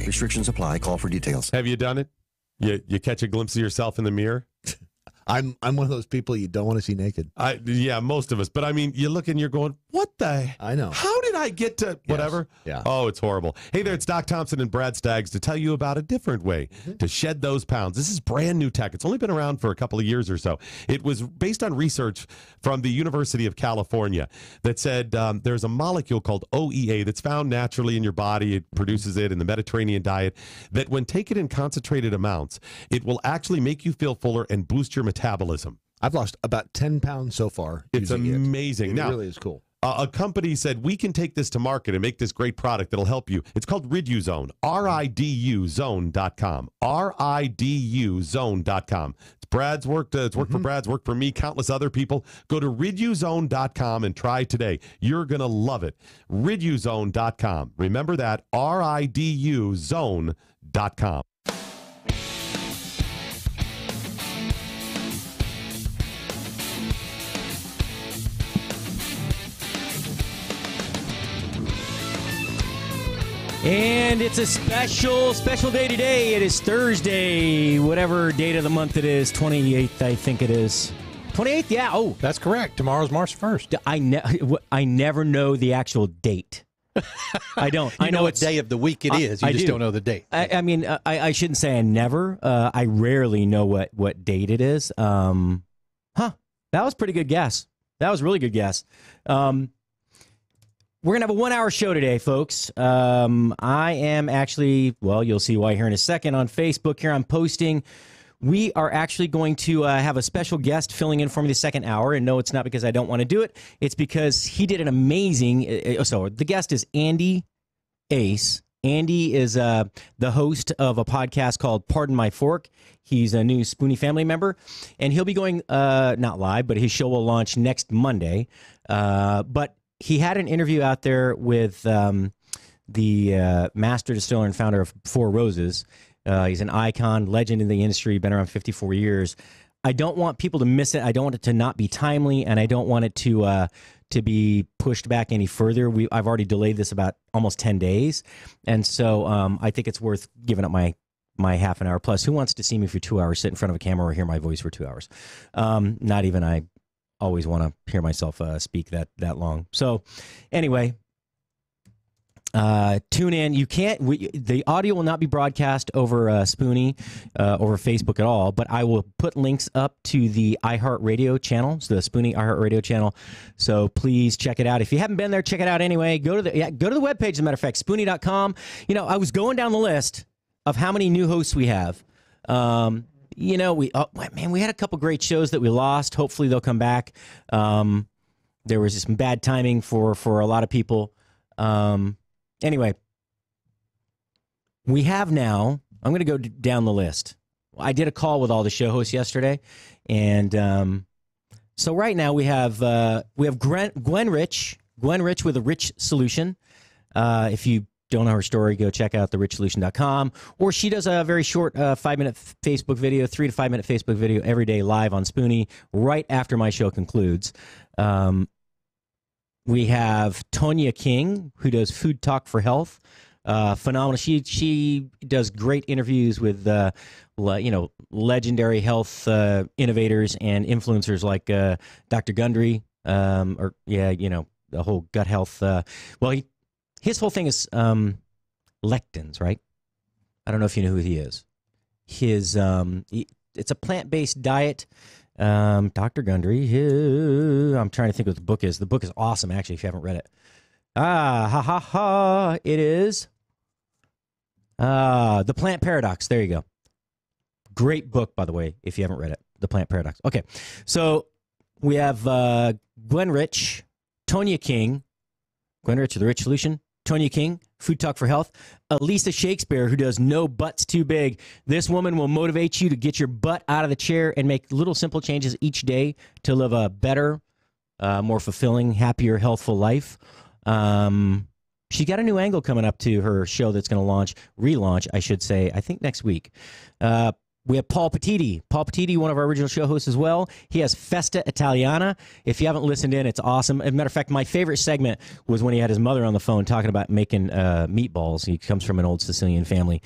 Restrictions apply. Call for details. Have you done it? You catch a glimpse of yourself in the mirror? I'm one of those people you don't want to see naked. Yeah, most of us. But I mean, you look and you're going, what the? I know. How did I get to whatever? Yes. Yeah. Oh, it's horrible. Hey there, it's Doc Thompson and Brad Staggs to tell you about a different way to shed those pounds. This is brand new tech. It's only been around for a couple of years or so. It was based on research from the University of California that said there's a molecule called OEA that's found naturally in your body. It produces it in the Mediterranean diet, that when taken in concentrated amounts, it will actually make you feel fuller and boost your metabolism. I've lost about 10 pounds so far. It's amazing. It now, really is cool. A company said, we can take this to market and make this great product that'll help you. It's called RiduZone, RIDUZone.com, RIDUZone.com. It's Brad's worked. It's worked for Brad's, worked for me, countless other people. Go to RiduZone.com and try today. You're going to love it. RiduZone.com. Remember that, RIDUZone.com. And it's a special day today. It is Thursday, whatever date of the month it is, 28th, I think it is. 28th? Yeah. Oh, that's correct. Tomorrow's March 1st. I never know the actual date. I don't. I know what day of the week it is. You just don't know the date. I mean, I shouldn't say I never. I rarely know what date it is. That was a pretty good guess. That was a really good guess. We're going to have a 1-hour show today, folks. I am actually, well, you'll see why here in a second on Facebook. Here I'm posting. We are actually going to have a special guest filling in for me the second hour. And no, it's not because I don't want to do it. It's because he did an amazing, so the guest is Andy Ace. Andy is the host of a podcast called Pardon My Fork. He's a new Spoony family member. And he'll be going, not live, but his show will launch next Monday. But he had an interview out there with the master distiller and founder of Four Roses. He's an icon, legend in the industry, been around 54 years. I don't want people to miss it. I don't want it to not be timely, and I don't want it to be pushed back any further. I've already delayed this about almost 10 days, and so I think it's worth giving up my half an hour. Plus, who wants to see me for 2 hours, sit in front of a camera, or hear my voice for 2 hours? Not even I. Always want to hear myself speak that long. So anyway, tune in. You can't. The audio will not be broadcast over Spoony, over Facebook at all. But I will put links up to the iHeartRadio channel, so the Spoony iHeartRadio channel. So please check it out. If you haven't been there, check it out anyway. Go to the webpage. As a matter of fact, Spoony.com. You know, I was going down the list of how many new hosts we have. You know, we had a couple great shows that we lost. Hopefully they'll come back. There was just some bad timing for a lot of people. Anyway, we have now, I'm going to go down the list. I did a call with all the show hosts yesterday. And so right now we have Gwen Rich with a Rich Solution. If you don't know her story, go check out therichsolution.com. Or she does a very short 5-minute Facebook video, 3 to 5 minute Facebook video every day live on Spoony right after my show concludes. We have Tonya King, who does Food Talk for Health. Phenomenal. She does great interviews with legendary health innovators and influencers like Dr. Gundry, the whole gut health. His whole thing is lectins, right? I don't know if you know who he is. It's a plant-based diet. Dr. Gundry, I'm trying to think what the book is. The book is awesome, actually, if you haven't read it. It is The Plant Paradox. There you go. Great book, by the way, if you haven't read it. The Plant Paradox. Okay, so we have Gwen Rich, Tonya King, Gwen Rich of The Rich Solution, Tonya King, Food Talk for Health, Elisa Shakespeare, who does No Butts Too Big. This woman will motivate you to get your butt out of the chair and make little simple changes each day to live a better, more fulfilling, happier, healthful life. She got a new angle coming up to her show that's going to relaunch, I should say, I think next week. We have Paul Petiti. Paul Petiti, one of our original show hosts as well. He has Festa Italiana. If you haven't listened in, it's awesome. As a matter of fact, my favorite segment was when he had his mother on the phone talking about making meatballs. He comes from an old Sicilian family.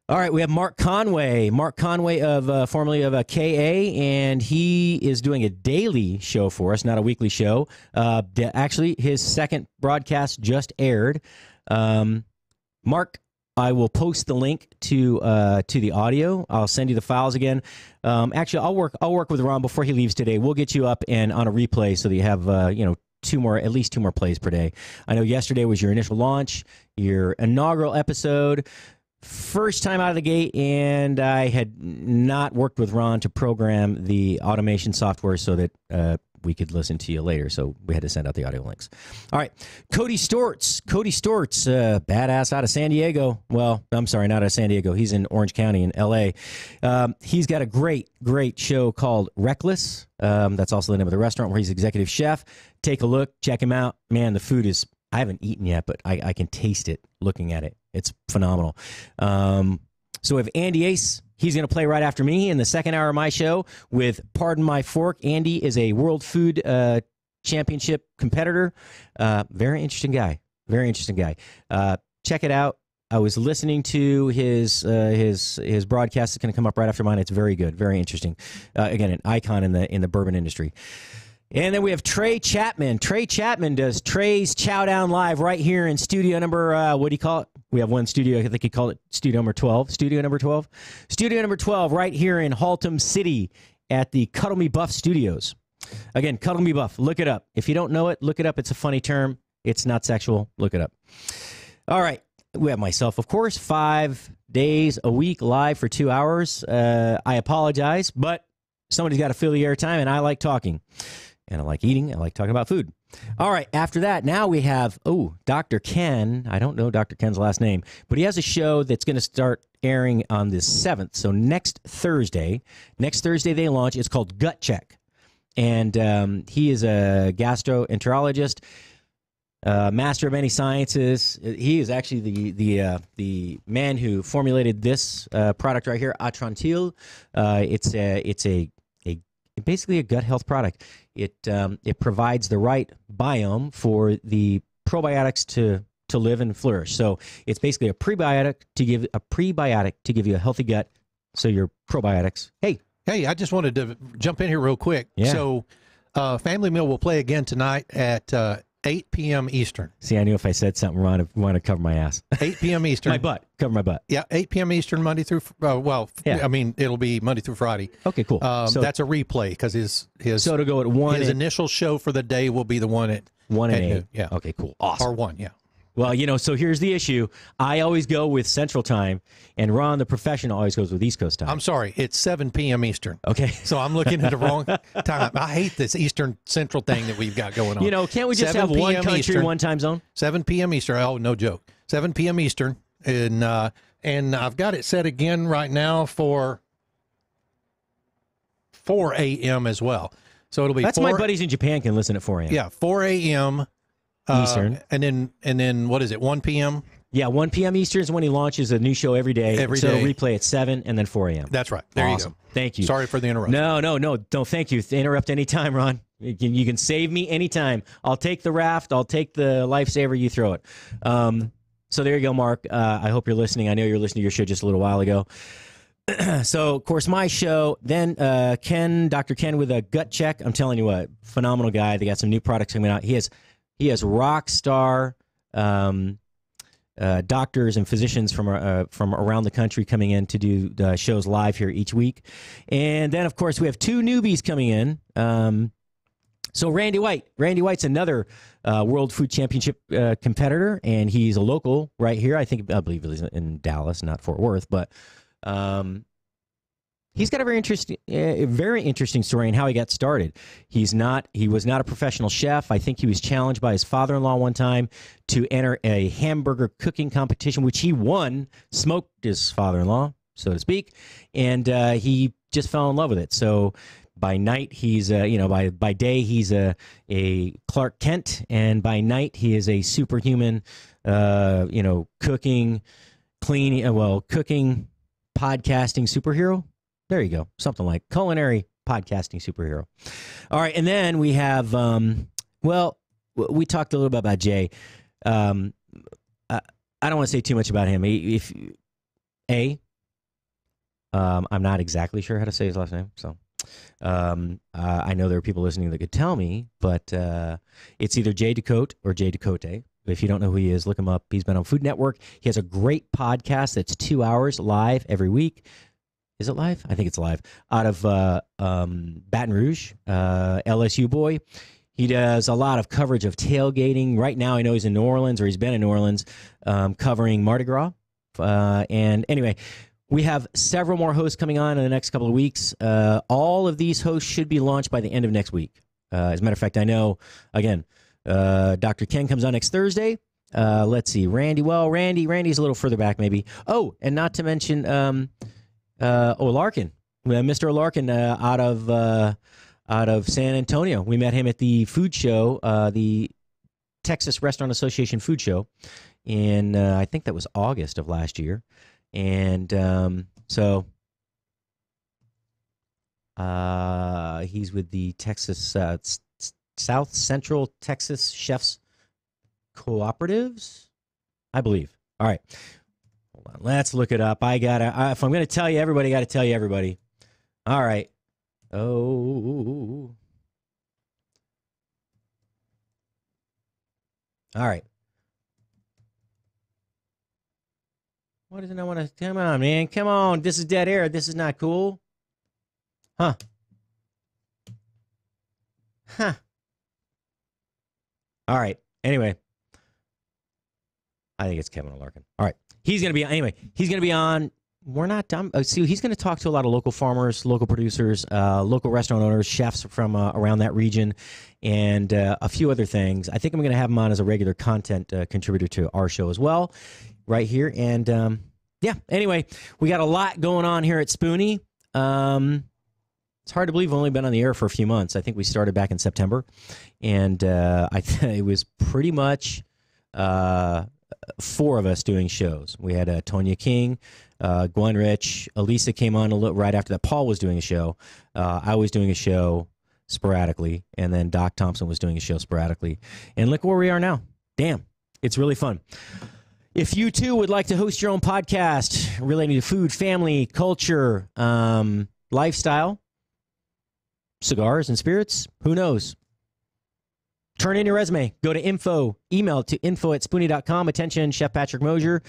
All right, we have Mark Conway. Mark Conway of formerly of KA, and he is doing a daily show for us, not a weekly show. Actually, his second broadcast just aired. Mark, I will post the link to the audio. I'll send you the files again. Actually, I'll work with Ron before he leaves today. We'll get you up and on a replay so that you have at least two more plays per day. I know yesterday was your initial launch, your inaugural episode. First time out of the gate, and I had not worked with Ron to program the automation software so that we could listen to you later, so we had to send out the audio links. All right, Cody Stortz, badass out of San Diego. Well, I'm sorry, not out of San Diego. He's in Orange County in L.A. He's got a great show called Reckless. That's also the name of the restaurant where he's executive chef. Take a look, check him out. Man, the food is, I haven't eaten yet, but I can taste it looking at it. It's phenomenal. So we have Andy Ace. He's going to play right after me in the second hour of my show with Pardon My Fork. Andy is a World Food Championship competitor. Very interesting guy. Check it out. I was listening to his broadcast. It's going to come up right after mine. It's very good, very interesting. Again, an icon in the bourbon industry. And then we have Trey Chapman. Trey Chapman does Trey's Chowdown Live right here in studio number, what do you call it? We have one studio, I think he called it studio number 12. Studio number 12? Studio number 12 right here in Haltom City at the Cuddle Me Buff Studios. Again, Cuddle Me Buff. Look it up. If you don't know it, look it up. It's a funny term. It's not sexual. Look it up. All right. We have myself, of course, 5 days a week live for 2 hours. I apologize, but somebody's got to fill the airtime, and I like talking. And I like eating. I like talking about food. All right. After that, now we have, Dr. Ken. I don't know Dr. Ken's last name, but he has a show that's going to start airing on the 7th. So next Thursday they launch. It's called Gut Check. And he is a gastroenterologist, master of many sciences. He is actually the man who formulated this product right here, Atrantil. It's basically a gut health product. It provides the right biome for the probiotics to live and flourish. So it's basically a prebiotic to give you a healthy gut. So your probiotics. Hey, I just wanted to jump in here real quick. Yeah. So, Family Meal will play again tonight at 8 p.m. Eastern. See, I knew if I said something wrong, I'd want to cover my ass. 8 p.m. Eastern. Cover my butt. Yeah, 8 p.m. Eastern, Monday through, I mean, it'll be Monday through Friday. Okay, cool. So that's a replay because so to go at 1. His initial show for the day will be the one at 1 and 8. Yeah. Okay, cool. Awesome. Or 1, yeah. Well, so here's the issue. I always go with Central Time, and Ron, the professional, always goes with East Coast Time. I'm sorry. It's 7 p.m. Eastern. Okay. So I'm looking at the wrong time. I hate this Eastern Central thing that we've got going on. Can't we just have one country, Eastern, one time zone? 7 p.m. Eastern. Oh, no joke. 7 p.m. Eastern. And I've got it set again right now for 4 a.m. as well. So it'll be That's my buddies in Japan can listen at 4 a.m. Yeah, 4 a.m. Eastern. And then what is it, 1 p.m.? Yeah, 1 p.m. Eastern is when he launches a new show every day. Every so day. Replay at 7 and then 4 a.m. That's right. There awesome. You go. Thank you. Sorry for the interruption. No, thank you. Interrupt anytime, Ron. You can save me anytime. I'll take the raft. I'll take the lifesaver. You throw it. So there you go, Mark. I hope you're listening. I know you were listening to your show just a little while ago. So, of course, my show, then Dr. Ken with a gut check. I'm telling you what, phenomenal guy. They got some new products coming out. He has rock star doctors and physicians from around the country coming in to do shows live here each week. And then, of course, we have 2 newbies coming in. So Randy White's another World Food Championship competitor, and he's a local right here. I believe he's in Dallas, not Fort Worth, but he's got a very interesting story in how he got started. He was not a professional chef. I think he was challenged by his father-in-law one time to enter a hamburger cooking competition, which he won, smoked his father-in-law, so to speak, and he just fell in love with it. So by night he's by day he's a Clark Kent, and by night he is a superhuman, cooking, cleaning, cooking, podcasting superhero. There you go. Something like culinary podcasting superhero. All right. And then we have, well, we talked a little bit about Jay. I don't want to say too much about him. I'm not exactly sure how to say his last name. So I know there are people listening that could tell me, but it's either Jay Decote or Jay Decote. If you don't know who he is, look him up. He's been on Food Network. He has a great podcast that's 2 hours live every week. Is it live? I think it's live. Out of Baton Rouge, LSU boy. He does a lot of coverage of tailgating. Right now, I know he's in New Orleans, or he's been in New Orleans, covering Mardi Gras. And anyway, we have several more hosts coming on in the next couple of weeks. All of these hosts should be launched by the end of next week. As a matter of fact, I know, again, Dr. Ken comes on next Thursday. Let's see, Randy. Well, Randy's a little further back, maybe. Oh, and not to mention O'Larkin, Mr. O'Larkin, out of San Antonio. We met him at the food show, the Texas Restaurant Association food show, in I think that was August of last year, and so he's with the Texas South Central Texas Chefs Cooperatives, I believe. All right. Hold on. Let's look it up. If I'm going to tell you everybody, got to tell you everybody. All right. Oh. All right. Why doesn't I want to? Come on, man. Come on. This is dead air. This is not cool. Huh. All right. Anyway, I think it's Kevin O'Larkin. All right. He's going to be on. We're not done. See, he's going to talk to a lot of local farmers, local producers, local restaurant owners, chefs from around that region, and a few other things. I think I'm going to have him on as a regular content contributor to our show as well, right here. And yeah, anyway, we got a lot going on here at Spoony. It's hard to believe we've only been on the air for a few months. I think we started back in September, and it was pretty much 4 of us doing shows. We had Tonya King, Gwen Rich, Elisa came on a little right after that. Paul was doing a show. I was doing a show sporadically, and then Doc Thompson was doing a show sporadically. And look where we are now. Damn, it's really fun. If you too would like to host your own podcast relating to food, family, culture, lifestyle, cigars and spirits, who knows? Turn in your resume. Go to info. Email to info@spoony.com. Attention, Chef Patrick Mosher.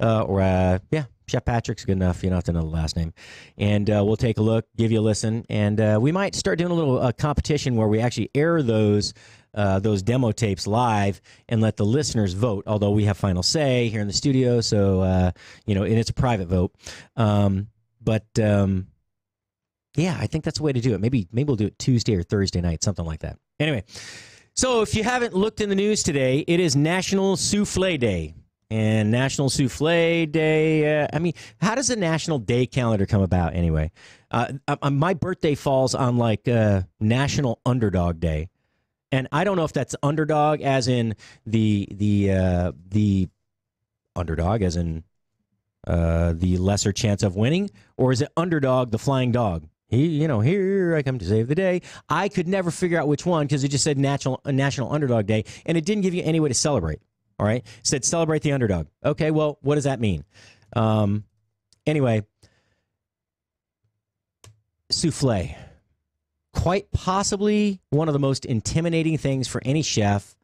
Chef Patrick's good enough. You don't have to know the last name. And we'll take a look, give you a listen. And we might start doing a little competition where we actually air those demo tapes live and let the listeners vote, although we have final say here in the studio. So, and it's a private vote. Yeah, I think that's the way to do it. Maybe we'll do it Tuesday or Thursday night, something like that. Anyway, so if you haven't looked in the news today, it is National Souffle Day. And National Souffle Day, how does the National Day calendar come about anyway? My birthday falls on National Underdog Day. And I don't know if that's underdog as in the underdog as in the lesser chance of winning, or is it underdog, the flying dog? Here I come to save the day. I could never figure out which one because it just said National Underdog Day, and it didn't give you any way to celebrate. All right, it said celebrate the underdog. Okay, well, what does that mean? Anyway, souffle, quite possibly one of the most intimidating things for any chef,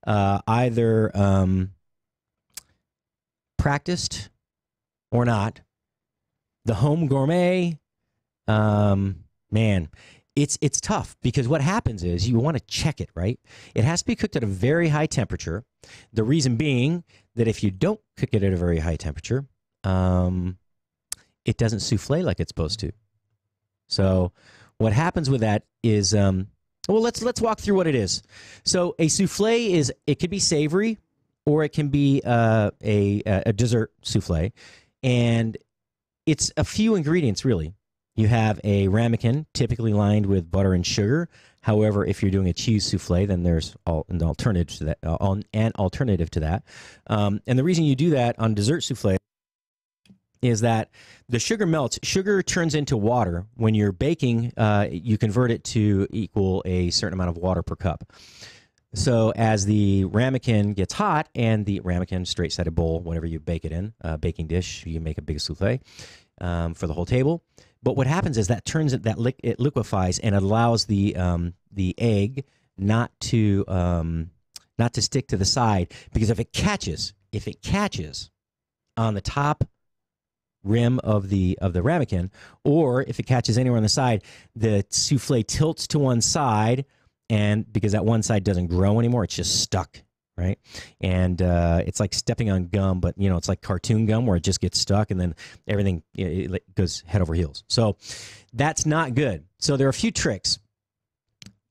either practiced or not. The home gourmet. Man, it's tough because what happens is you want to check it, right? It has to be cooked at a very high temperature. The reason being that if you don't cook it at a very high temperature, it doesn't souffle like it's supposed to. So what happens with that is, let's walk through what it is. So a souffle it could be savory or it can be a dessert souffle, and it's a few ingredients really. You have a ramekin, typically lined with butter and sugar. However, if you're doing a cheese souffle, then there's an alternative to that. And the reason you do that on dessert souffle is that the sugar melts. Sugar turns into water. When you're baking, you convert it to equal a certain amount of water per cup. So as the ramekin gets hot, and the ramekin, straight-sided bowl, whatever you bake it in, baking dish, you make a big souffle for the whole table. But what happens is that it liquefies and it allows the egg not to stick to the side, because if it catches on the top rim of the ramekin, or if it catches anywhere on the side, the souffle tilts to one side, and because that one side doesn't grow anymore, it's just stuck, right? And it's like stepping on gum, but it's like cartoon gum where it just gets stuck, and then everything it goes head over heels. So that's not good. So there are a few tricks.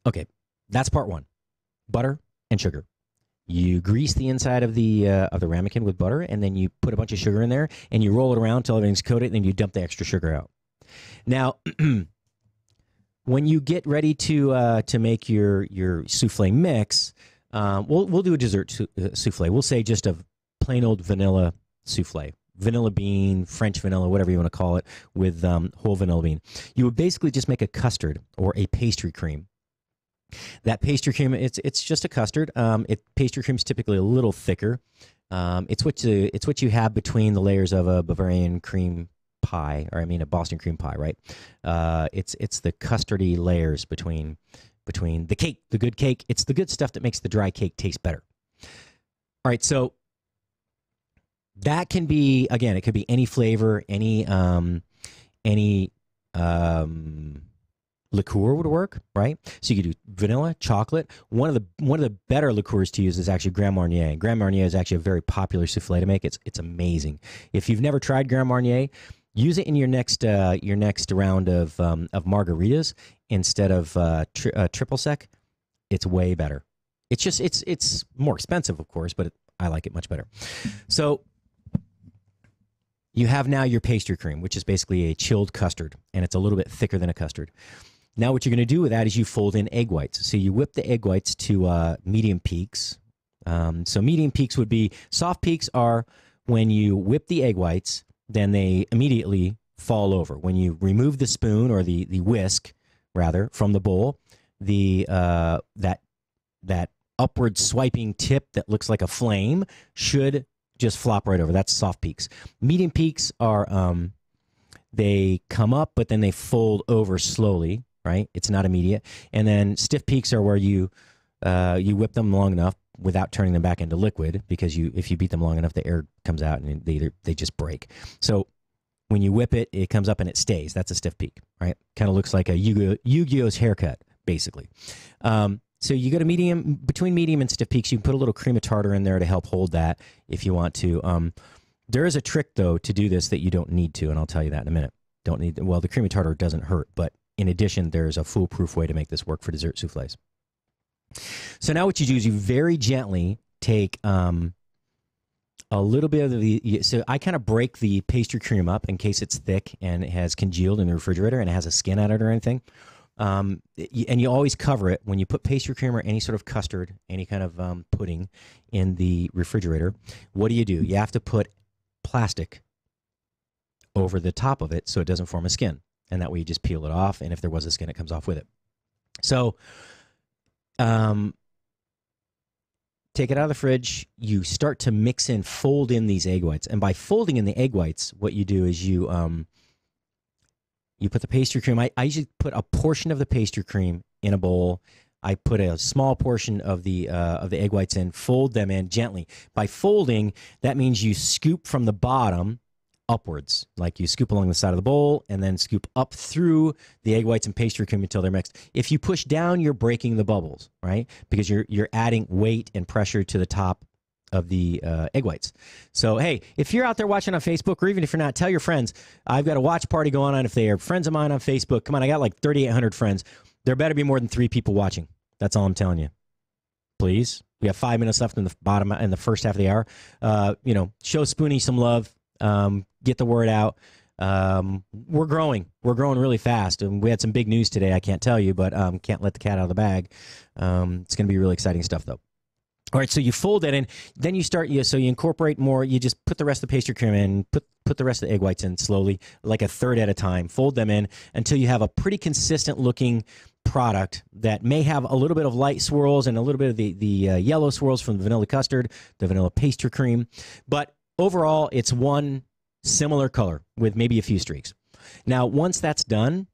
Okay, that's part one: butter and sugar. You grease the inside of the ramekin with butter, and then you put a bunch of sugar in there, and you roll it around until everything's coated, and then you dump the extra sugar out. Now, when you get ready to make your souffle mix, we'll do a dessert souffle. We'll say just a plain old vanilla souffle, vanilla bean, French vanilla, whatever you want to call it, with whole vanilla bean. You would basically just make a custard or a pastry cream. That pastry cream, it's just a custard. Pastry cream is typically a little thicker. It's what you have between the layers of a Bavarian cream pie, or a Boston cream pie, right? It's the custardy layers between the cake, the good cake. It's the good stuff that makes the dry cake taste better. All right, so that can be, again, it could be any flavor, any liqueur would work, right? So you could do vanilla, chocolate. One of the better liqueurs to use is actually Grand Marnier. Grand Marnier is actually a very popular souffle to make. It's amazing. If you've never tried Grand Marnier, use it in your next round of margaritas instead of triple sec. It's way better. It's just it's more expensive, of course, but I like it much better. So you have now your pastry cream, which is basically a chilled custard, and it's a little bit thicker than a custard. Now what you're going to do with that is you fold in egg whites. So you whip the egg whites to medium peaks. So medium peaks would be, soft peaks are when you whip the egg whites, then they immediately fall over. When you remove the spoon, or the whisk, rather, from the bowl, that upward swiping tip that looks like a flame should just flop right over. That's soft peaks. Medium peaks are, they come up, but then they fold over slowly, right? It's not immediate. And then stiff peaks are where you whip them long enough without turning them back into liquid, because if you beat them long enough, the air comes out and they just break. So when you whip it, it comes up and it stays. That's a stiff peak, right? Kind of looks like a Yu-Gi-Oh's haircut, basically. So you go to between medium and stiff peaks. You can put a little cream of tartar in there to help hold that if you want to. There is a trick, though, to do this that you don't need to, and I'll tell you that in a minute. The cream of tartar doesn't hurt, but in addition, there's a foolproof way to make this work for dessert souffles. So now what you do is you very gently take a little bit of so I kind of break the pastry cream up in case it's thick and it has congealed in the refrigerator and it has a skin on it or anything. And you always cover it when you put pastry cream or any sort of custard, any kind of pudding in the refrigerator. What do? You have to put plastic over the top of it so it doesn't form a skin. And that way you just peel it off, and if there was a skin, it comes off with it. So take it out of the fridge. You start to fold in these egg whites. And by folding in the egg whites, what you do is you put the pastry cream. I usually put a portion of the pastry cream in a bowl. I put a small portion of the egg whites in, fold them in gently. By folding, that means you scoop from the bottom upwards, like you scoop along the side of the bowl and then scoop up through the egg whites and pastry cream until they're mixed. If you push down, you're breaking the bubbles, right? Because you're adding weight and pressure to the top of the egg whites. So, hey, if you're out there watching on Facebook, or even if you're not, tell your friends. I've got a watch party going on. If they are friends of mine on Facebook, come on, I got like 3,800 friends. There better be more than 3 people watching. That's all I'm telling you. Please. We have 5 minutes left in the first half of the hour. Show Spoony some love. Get the word out. We're growing really fast, and we had some big news today. I can't tell you, but can't let the cat out of the bag. It's going to be really exciting stuff, though. All right, so you fold that in, then you start. So you incorporate more. You just put the rest of the pastry cream in, put the rest of the egg whites in slowly, like a third at a time. Fold them in until you have a pretty consistent looking product that may have a little bit of light swirls and a little bit of the yellow swirls from the vanilla custard, the vanilla pastry cream. But overall, it's one similar color with maybe a few streaks. Now, once that's done,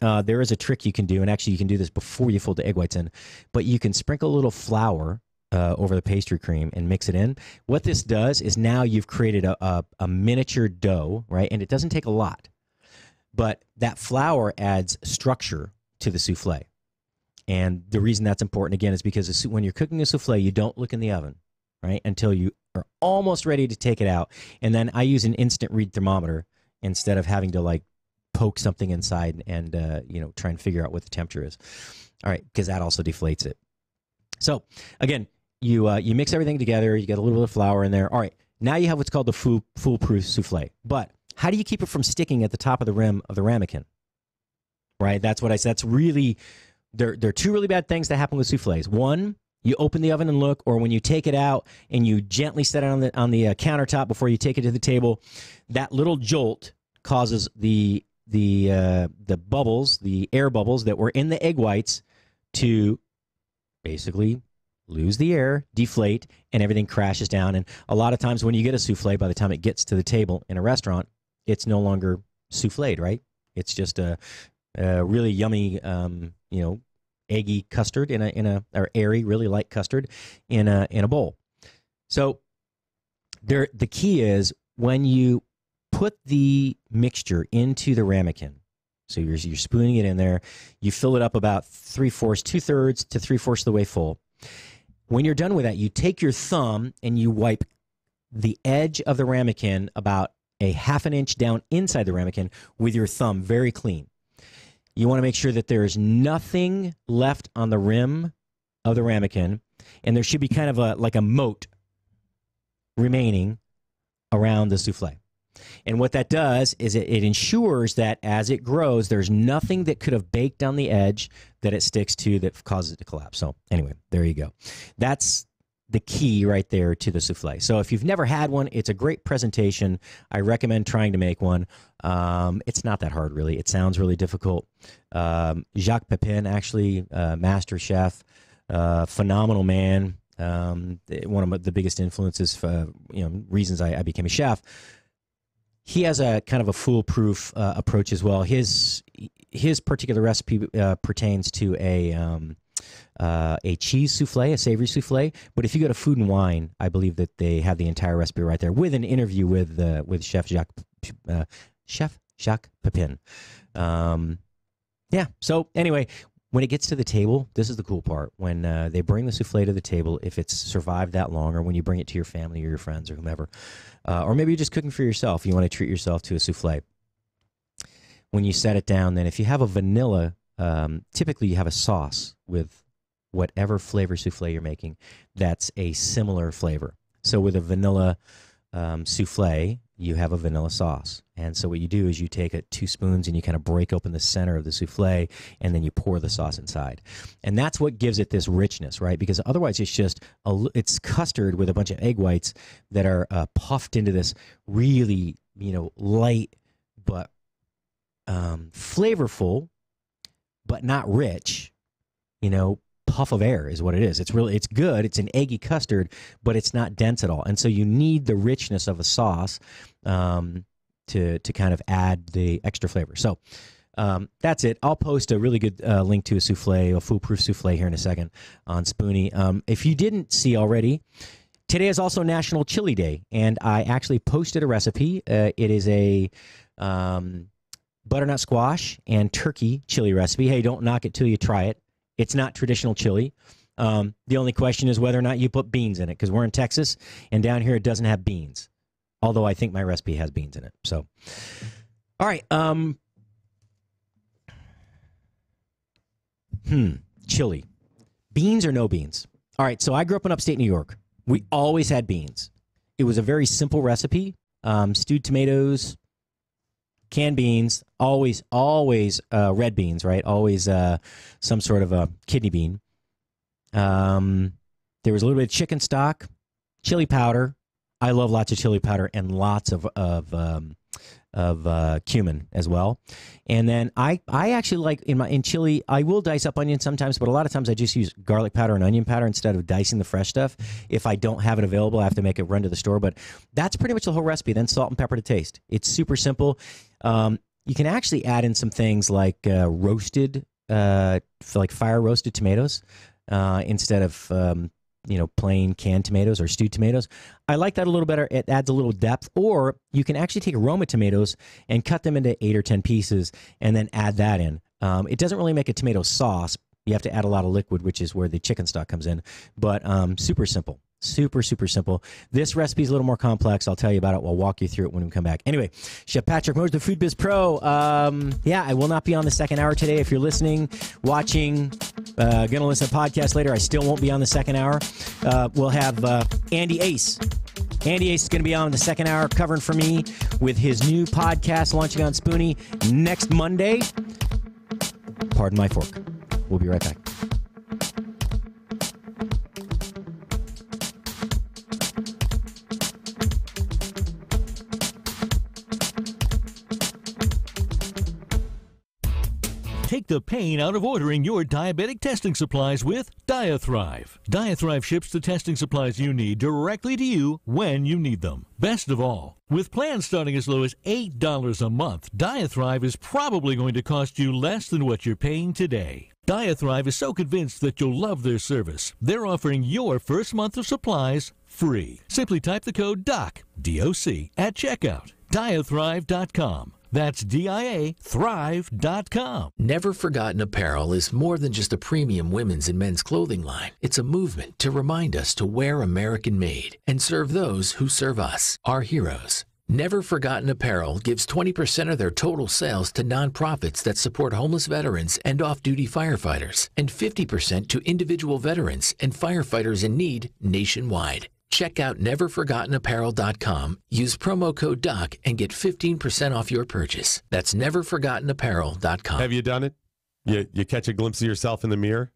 there is a trick you can do, and actually you can do this before you fold the egg whites in, but you can sprinkle a little flour over the pastry cream and mix it in. What this does is now you've created a miniature dough, right? And it doesn't take a lot, but that flour adds structure to the souffle. And the reason that's important, again, is because when you're cooking a souffle, you don't look in the oven, right, until you are almost ready to take it out. And then I use an instant read thermometer instead of having to like poke something inside and try and figure out what the temperature is. All right, because that also deflates it. So again, you mix everything together. You get a little bit of flour in there. All right, now you have what's called the foolproof souffle. But how do you keep it from sticking at the top of the rim of the ramekin? Right, that's what I said. That's really there are two really bad things that happen with souffles. One, you open the oven and look, or when you take it out and you gently set it on the countertop before you take it to the table, that little jolt causes the bubbles, the air bubbles that were in the egg whites to basically lose the air, deflate, and everything crashes down. And a lot of times when you get a souffle, by the time it gets to the table in a restaurant, it's no longer souffled, right? It's just a really yummy, eggy custard or airy, really light custard in a bowl. So the key is when you put the mixture into the ramekin. So you're spooning it in there. You fill it up about 3/4, 2/3 to 3/4 of the way full. When you're done with that, you take your thumb and you wipe the edge of the ramekin about a 1/2 inch down inside the ramekin with your thumb, very clean. You want to make sure that there is nothing left on the rim of the ramekin, and there should be kind of like a moat remaining around the souffle. And what that does is it ensures that as it grows, there's nothing that could have baked on the edge that it sticks to that causes it to collapse. So anyway, there you go. That's the key right there to the souffle. So if you've never had one, it's a great presentation. I recommend trying to make one. It's not that hard, really. It sounds really difficult. Jacques Pepin, actually, master chef, phenomenal man. One of the biggest influences for reasons I became a chef. He has a kind of a foolproof approach as well. His particular recipe pertains to a cheese souffle, a savory souffle. But if you go to Food and Wine, I believe that they have the entire recipe right there with an interview with Chef Jacques Pepin. So anyway, when it gets to the table, this is the cool part. When they bring the souffle to the table, if it's survived that long, or when you bring it to your family or your friends or whomever, or maybe you're just cooking for yourself, you want to treat yourself to a souffle. When you set it down, then if you have a vanilla, typically you have a sauce with whatever flavor souffle you're making that's a similar flavor. So with a vanilla souffle, you have a vanilla sauce. And so what you do is you take 2 spoons and you kind of break open the center of the souffle, and then you pour the sauce inside. And that's what gives it this richness, right? Because otherwise it's just, it's custard with a bunch of egg whites that are puffed into this really, light but flavorful, but not rich, puff of air is what it is. It's good. It's an eggy custard, but it's not dense at all. And so you need the richness of a sauce to kind of add the extra flavor. So that's it. I'll post a really good link to a souffle, a foolproof souffle here in a second on Spoony. If you didn't see already, today is also National Chili Day, and I actually posted a recipe. It is a butternut squash and turkey chili recipe. Hey, don't knock it till you try it. It's not traditional chili. The only question is whether or not you put beans in it, because we're in Texas, and down here it doesn't have beans. Although I think my recipe has beans in it. So, all right. Chili. Beans or no beans? All right, so I grew up in upstate New York. We always had beans. It was a very simple recipe. Stewed tomatoes, canned beans, always red beans, right? Always some sort of a kidney bean. There was a little bit of chicken stock, chili powder. I love lots of chili powder and lots of cumin as well. And then I actually like in chili, I will dice up onion sometimes, but a lot of times I just use garlic powder and onion powder instead of dicing the fresh stuff. If I don't have it available, I have to make it run to the store. But that's pretty much the whole recipe. Then salt and pepper to taste. It's super simple. You can actually add in some things like roasted, like fire roasted tomatoes instead of plain canned tomatoes or stewed tomatoes. I like that a little better. It adds a little depth. Or you can actually take Roma tomatoes and cut them into 8 or 10 pieces and then add that in. It doesn't really make a tomato sauce. You have to add a lot of liquid, which is where the chicken stock comes in. But super simple. Super, super simple. This recipe is a little more complex. I'll tell you about it. We'll walk you through it when we come back. Anyway, Chef Patrick Mosher, the Food Biz Pro. I will not be on the second hour today. If you're listening, watching, going to listen to podcasts later, I still won't be on the second hour. We'll have Andy Ace. Andy Ace is going to be on the second hour covering for me with his new podcast launching on Spoony next Monday. Pardon my fork. We'll be right back. Take the pain out of ordering your diabetic testing supplies with Diathrive. Diathrive ships the testing supplies you need directly to you when you need them. Best of all, with plans starting as low as $8 a month, Diathrive is probably going to cost you less than what you're paying today. Diathrive is so convinced that you'll love their service, they're offering your first month of supplies free. Simply type the code DOC, D-O-C, at checkout. Diathrive.com. That's DIA Thrive.com. Never Forgotten Apparel is more than just a premium women's and men's clothing line. It's a movement to remind us to wear American-made and serve those who serve us, our heroes. Never Forgotten Apparel gives 20% of their total sales to nonprofits that support homeless veterans and off-duty firefighters, and 50% to individual veterans and firefighters in need nationwide. Check out neverforgottenapparel.com, use promo code DOC, and get 15% off your purchase. That's neverforgottenapparel.com. Have you done it? You catch a glimpse of yourself in the mirror?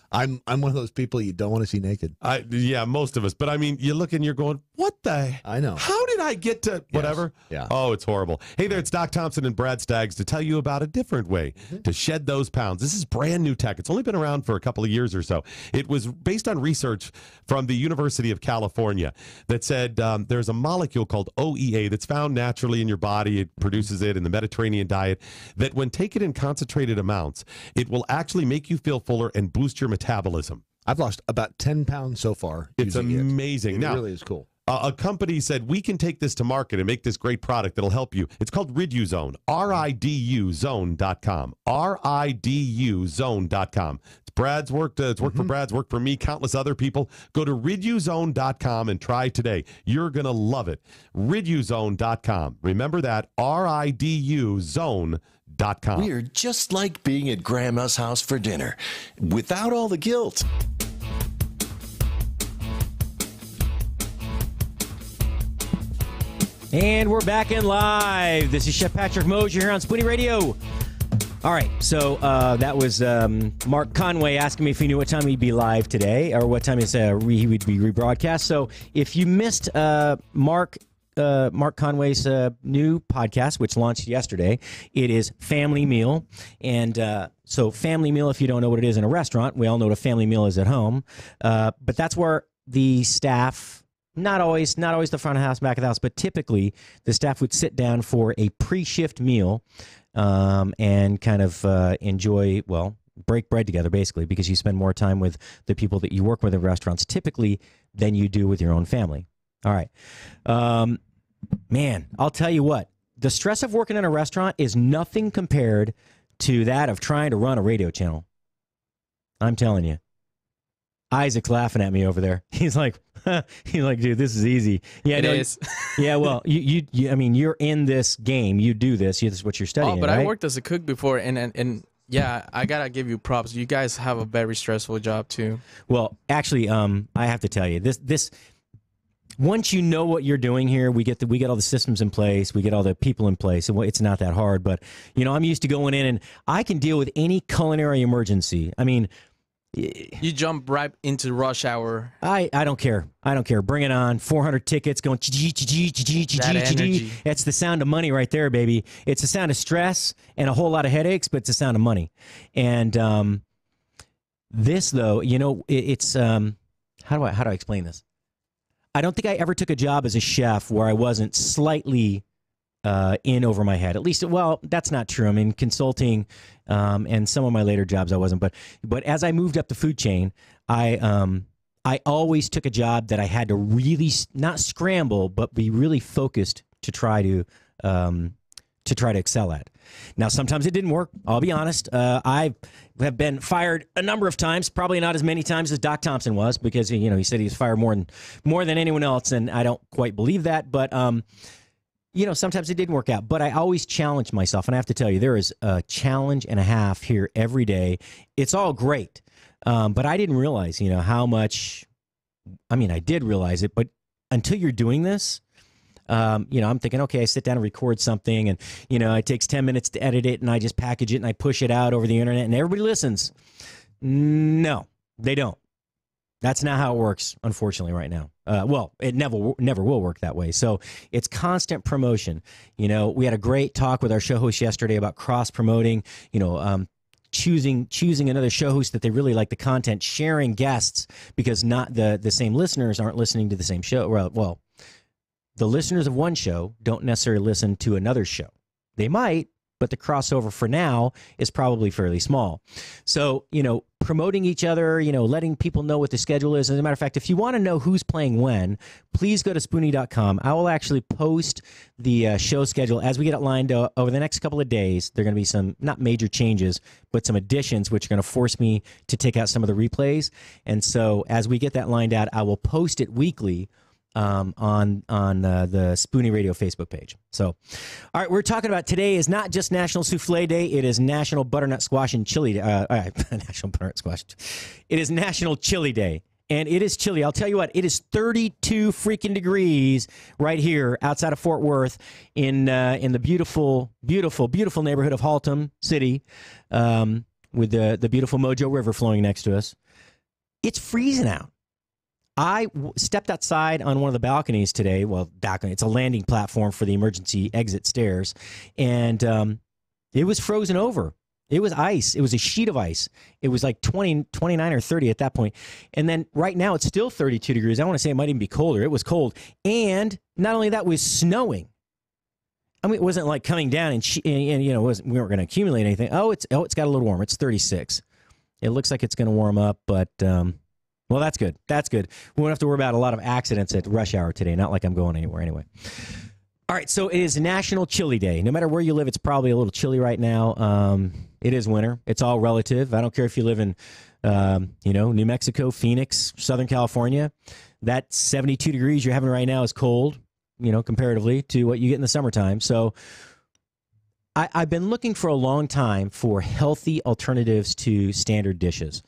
I'm one of those people you don't want to see naked. Yeah, most of us. But I mean, you look and you're going, what the? I know. How did I get to whatever? Yes. Yeah. Oh, it's horrible. Hey there, it's Doc Thompson and Brad Staggs to tell you about a different way to shed those pounds. This is brand new tech. It's only been around for a couple of years or so. It was based on research from the University of California that said there's a molecule called OEA that's found naturally in your body. It produces it in the Mediterranean diet, that when taken in concentrated amounts, it will actually make you feel fuller and boost your metabolism. I've lost about 10 pounds so far. It's amazing. It now, really is cool. A company said, we can take this to market and make this great product that'll help you. It's called RiduZone, R-I-D-U zone.com, R-I-D-U zone.com. It's Brad's worked. It's worked for Brad's, worked for me, countless other people. Go to RiduZone.com and try today. You're going to love it. RiduZone.com. Remember that, R-I-D-U zone.com. We're just like being at Grandma's house for dinner, without all the guilt. And we're back in live. This is Chef Patrick Mosher here on Spoony Radio. All right, so that was Mark Conway asking me if he knew what time he'd be live today, or what time he would be rebroadcast. So if you missed Mark Conway's new podcast, which launched yesterday, it is Family Meal. And so Family Meal, if you don't know what it is in a restaurant, we all know what a family meal is at home. But that's where the staff... Not always the front of the house, back of the house, but typically the staff would sit down for a pre-shift meal and kind of enjoy, break bread together, basically, because you spend more time with the people that you work with in restaurants typically than you do with your own family. All right. Man, I'll tell you what, the stress of working in a restaurant is nothing compared to that of trying to run a radio channel. I'm telling you. Isaac's laughing at me over there. He's like, dude, this is easy. Yeah, it is. Yeah, well, I mean, you're in this game. You do this. This is what you're studying. Oh, but right? I worked as a cook before, and yeah, I gotta give you props. You guys have a very stressful job too. Well, actually, I have to tell you, this once you know what you're doing here, we get all the systems in place, we get all the people in place, and it's not that hard. But I'm used to going in, and I can deal with any culinary emergency. I mean, You jump right into rush hour. I don't care. I don't care. Bring it on. 400 tickets going. That energy. That's the sound of money right there, baby. It's the sound of stress and a whole lot of headaches, but it's the sound of money. And this, though, it's how do I explain this? I don't think I ever took a job as a chef where I wasn't slightly in over my head. At least, well, that's not true. I mean, consulting and some of my later jobs I wasn't. But as I moved up the food chain, I always took a job that I had to really not scramble, but be really focused to try to excel at. Now, sometimes it didn't work. I'll be honest. I have been fired a number of times, probably not as many times as Doc Thompson was, because he said he was fired more than anyone else, and I don't quite believe that. But sometimes it didn't work out. But I always challenged myself, and I have to tell you, there is a challenge and a half here every day. It's all great, but I didn't realize, how much. I mean, I did realize it, but until you're doing this. I'm thinking, okay, I sit down and record something and, it takes 10 minutes to edit it and I just package it and I push it out over the internet and everybody listens. No, they don't. That's not how it works, unfortunately, right now. Well, it never will work that way. So it's constant promotion. We had a great talk with our show host yesterday about cross-promoting, choosing another show host that they really like the content, sharing guests because not the same listeners aren't listening to the same show. Well, the listeners of one show don't necessarily listen to another show. They might, but the crossover for now is probably fairly small. So, promoting each other, letting people know what the schedule is. As a matter of fact, if you want to know who's playing when, please go to spoony.com. I will actually post the show schedule as we get it lined up over the next couple of days. There are going to be some, not major changes, but some additions, which are going to force me to take out some of the replays. And so as we get that lined out, I will post it weekly on the Spoony Radio Facebook page. So, all right, we're talking about today is not just National Souffle Day. It is National Butternut Squash and Chili Day. National Butternut Squash. It is National Chili Day. And it is chilly. I'll tell you what, it is 32 freaking degrees right here outside of Fort Worth in the beautiful, beautiful, beautiful neighborhood of Haltom City with the beautiful Mojo River flowing next to us. It's freezing out. I stepped outside on one of the balconies today. Well, balcony, it's a landing platform for the emergency exit stairs. And it was frozen over. It was ice. It was a sheet of ice. It was like 29 or 30 at that point. And then right now it's still 32 degrees. I want to say it might even be colder. It was cold. And not only that, it was snowing. I mean, it wasn't like coming down and we weren't going to accumulate anything. It's got a little warmer. It's 36. It looks like it's going to warm up, but well, that's good. That's good. We won't have to worry about a lot of accidents at rush hour today. Not like I'm going anywhere anyway. All right, so it is National Chili Day. No matter where you live, it's probably a little chilly right now. It is winter. It's all relative. I don't care if you live in, New Mexico, Phoenix, Southern California. That 72 degrees you're having right now is cold, comparatively to what you get in the summertime. So I've been looking for a long time for healthy alternatives to standard dishes.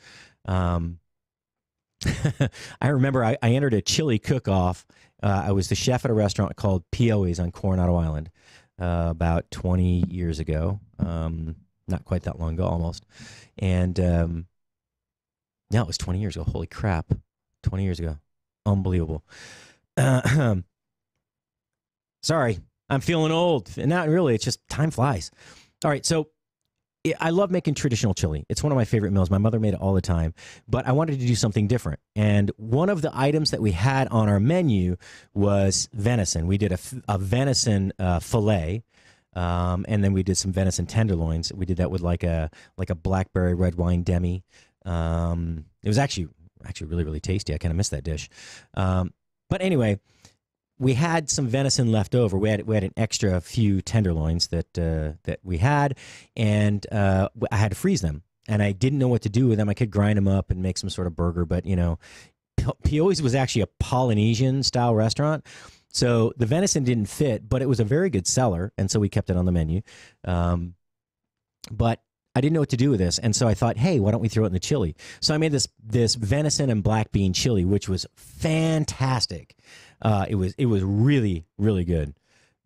I remember I entered a chili cook-off. I was the chef at a restaurant called Pio's on Coronado Island about 20 years ago. Not quite that long ago, almost. And no, it was 20 years ago. Holy crap. 20 years ago. Unbelievable. Sorry, I'm feeling old. Not really. It's just time flies. All right, so I love making traditional chili. It's one of my favorite meals. My mother made it all the time, but I wanted to do something different. And one of the items that we had on our menu was venison. We did a venison fillet, and then we did some venison tenderloins. We did that with like a blackberry red wine demi. It was actually really, really tasty. I kind of missed that dish. But anyway, we had some venison left over. We had an extra few tenderloins that we had, and I had to freeze them. And I didn't know what to do with them. I could grind them up and make some sort of burger, but Pio's was actually a Polynesian style restaurant, so the venison didn't fit. But it was a very good seller, and so we kept it on the menu. But I didn't know what to do with this, and so I thought, hey, why don't we throw it in the chili? So I made this venison and black bean chili, which was fantastic. It was really, really good,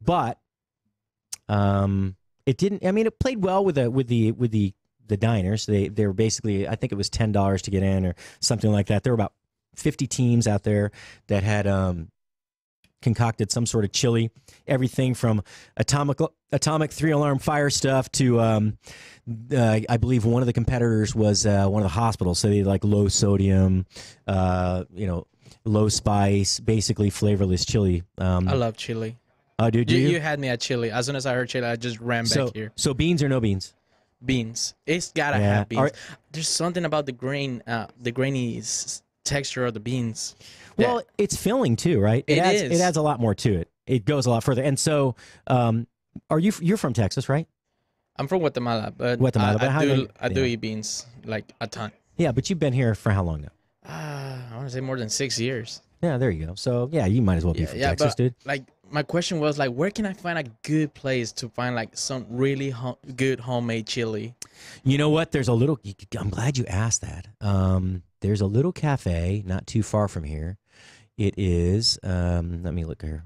but it didn't. I mean, it played well with the the diners. They were basically, I think it was $10 to get in or something like that. There were about 50 teams out there that had concocted some sort of chili, everything from atomic 3-alarm fire stuff to I believe one of the competitors was one of the hospitals, so they like low sodium, low spice, basically flavorless chili. I love chili. Oh, dude, you had me at chili. As soon as I heard chili, I just ran back here. So beans or no beans? Beans. It's gotta have beans. There's something about the grainy texture of the beans. Well, it's filling too, right? It adds a lot more to it. It goes a lot further. And so, you're from Texas, right? I'm from Guatemala, but I do eat beans like a ton. Yeah, but you've been here for how long now? I want to say more than 6 years. Yeah, there you go. So yeah, you might as well be from Texas, dude. Like my question was like, where can I find a good place to find like some really good homemade chili? You know what? There's a little. I'm glad you asked that. There's a little cafe not too far from here. It is. Let me look here.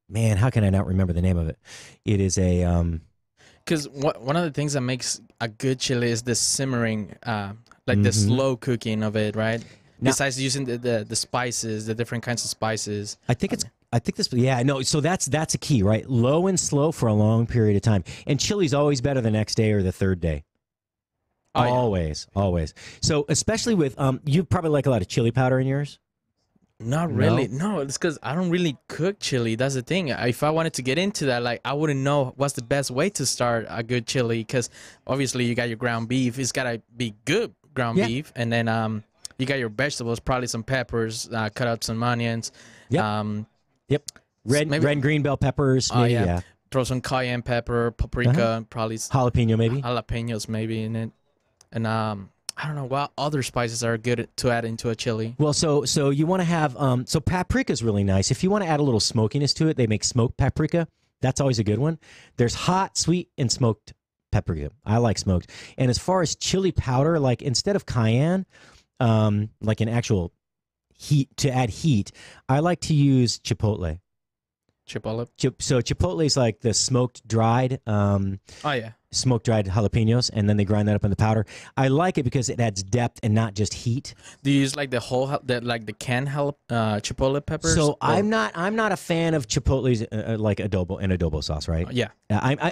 Man, how can I not remember the name of it? It is a. Because one of the things that makes a good chili is the simmering, the slow cooking of it, right? Now, besides using the spices, the different kinds of spices. I think this. Yeah, no. So that's a key, right? Low and slow for a long period of time, and chili's always better the next day or the third day. Oh, always. So especially with you probably like a lot of chili powder in yours. Not really. No, it's because I don't really cook chili. That's the thing. If I wanted to get into that, like I wouldn't know what's the best way to start a good chili. Because obviously you got your ground beef. It's gotta be good ground beef, and then you got your vegetables, probably some peppers, cut up some onions. Yep. Red and green bell peppers. Maybe, yeah. Throw some cayenne pepper, paprika, probably jalapenos maybe in it, and I don't know what other spices are good to add into a chili. Well, so you want to have so paprika is really nice. If you want to add a little smokiness to it, they make smoked paprika. That's always a good one. There's hot, sweet, and smoked paprika. I like smoked. And as far as chili powder, like instead of cayenne, like an actual heat to add heat, I like to use chipotle. So chipotle is like the smoked dried. Smoked dried jalapenos, and then they grind that up in the powder. I like it because it adds depth and not just heat. Do you use like the canned chipotle peppers? So I'm not a fan of chipotles like adobo sauce, right?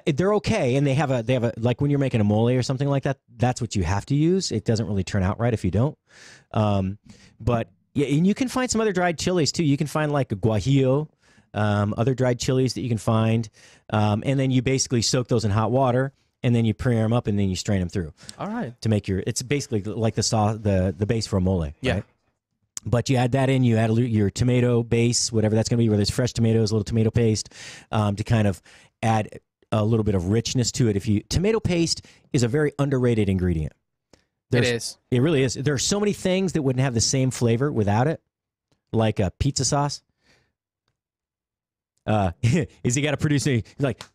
They're okay, and they have a like when you're making a mole or something like that. That's what you have to use. It doesn't really turn out right if you don't. But yeah, and you can find some other dried chilies too. You can find like a guajillo. Other dried chilies that you can find, and then you basically soak those in hot water, and then you pre them up, and then you strain them through. All right. To make it's basically like the sauce, the base for a mole. Yeah. Right? But you add that in, you add your tomato base, whatever that's going to be, whether it's fresh tomatoes, a little tomato paste, to kind of add a little bit of richness to it. Tomato paste is a very underrated ingredient. It is. It really is. There are so many things that wouldn't have the same flavor without it, like a pizza sauce. Is he got to produce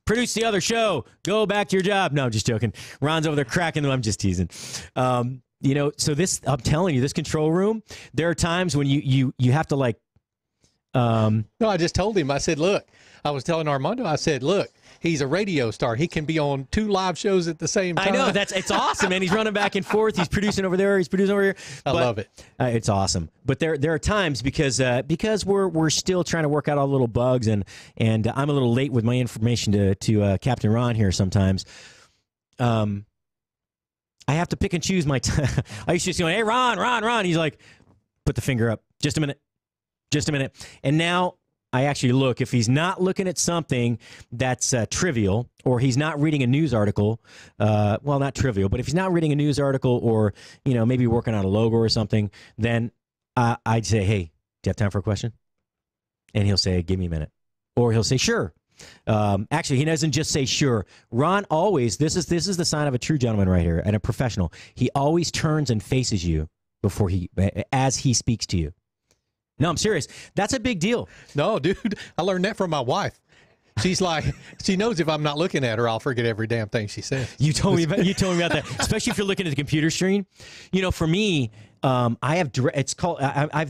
produce the other show, go back to your job. No, I'm just joking. Ron's over there cracking them. I'm just teasing. So this, I'm telling you, this control room, there are times when you have to no, I just told him, I said, look, I was telling Armando, I said, look, he's a radio star. He can be on 2 live shows at the same time. I know, it's awesome, man. He's running back and forth. He's producing over there. He's producing over here. I love it. It's awesome. But there are times because we're still trying to work out all the little bugs, and I'm a little late with my information to Captain Ron here sometimes. I have to pick and choose my time. I used to just go, hey, Ron. He's like, put the finger up. Just a minute. And now I actually look. If he's not looking at something that's trivial, or he's not reading a news article, well, not trivial, but if he's not reading a news article, or maybe working on a logo or something, then I'd say, hey, do you have time for a question? And he'll say, give me a minute. Or he'll say, sure. Actually, he doesn't just say sure. Ron always, this is the sign of a true gentleman right here, and a professional. He always turns and faces you as he speaks to you. No, I'm serious. That's a big deal. No, dude, I learned that from my wife. She's like, she knows if I'm not looking at her, I'll forget every damn thing she says. You told me about that, especially if you're looking at the computer screen. For me, I have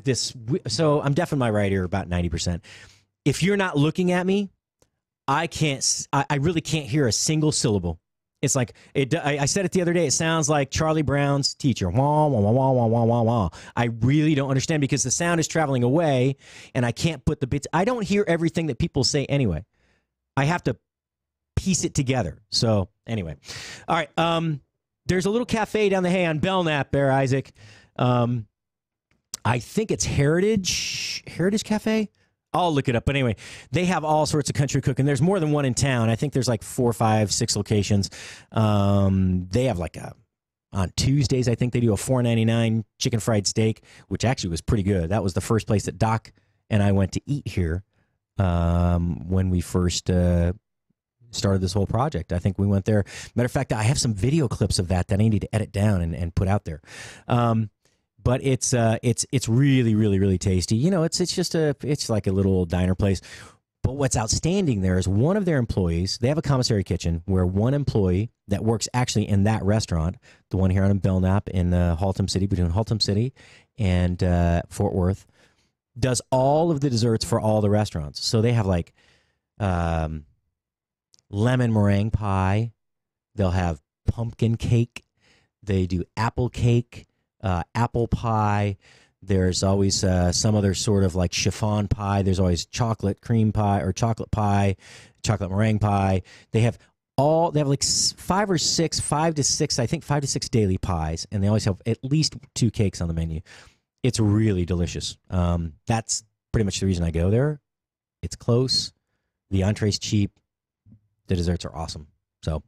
this. So I'm deaf in my right ear about 90%. If you're not looking at me, I really can't hear a single syllable. It's like I said it the other day. It sounds like Charlie Brown's teacher. Wah, wah, wah, wah, wah, wah, wah, wah. I really don't understand because the sound is traveling away, and I can't put the bits. I don't hear everything that people say anyway. I have to piece it together. So anyway, all right. There's a little cafe down the hay on Belknap there, Isaac. I think it's Heritage Cafe. I'll look it up. But anyway, they have all sorts of country cooking. There's more than one in town. I think there's like 4, 5, 6 locations. They have like on Tuesdays, I think they do a $4.99 chicken fried steak, which actually was pretty good. That was the first place that Doc and I went to eat here when we first started this whole project. I think we went there. Matter of fact, I have some video clips of that I need to edit down and put out there. But it's really, really, really tasty. You know, it's like a little old diner place. But what's outstanding there is one of their employees, they have a commissary kitchen where one employee that works actually in that restaurant, the one here on Belknap in Haltom City, between Haltom City and Fort Worth, does all of the desserts for all the restaurants. So they have like lemon meringue pie. They'll have pumpkin cake. They do apple cake. Apple pie. There's always some other sort of like chiffon pie. There's always chocolate cream pie or chocolate pie, chocolate meringue pie. They have like 5 to 6, I think 5 to 6 daily pies, and they always have at least 2 cakes on the menu. It's really delicious. That's pretty much the reason I go there. It's close. The entree's cheap. The desserts are awesome. So,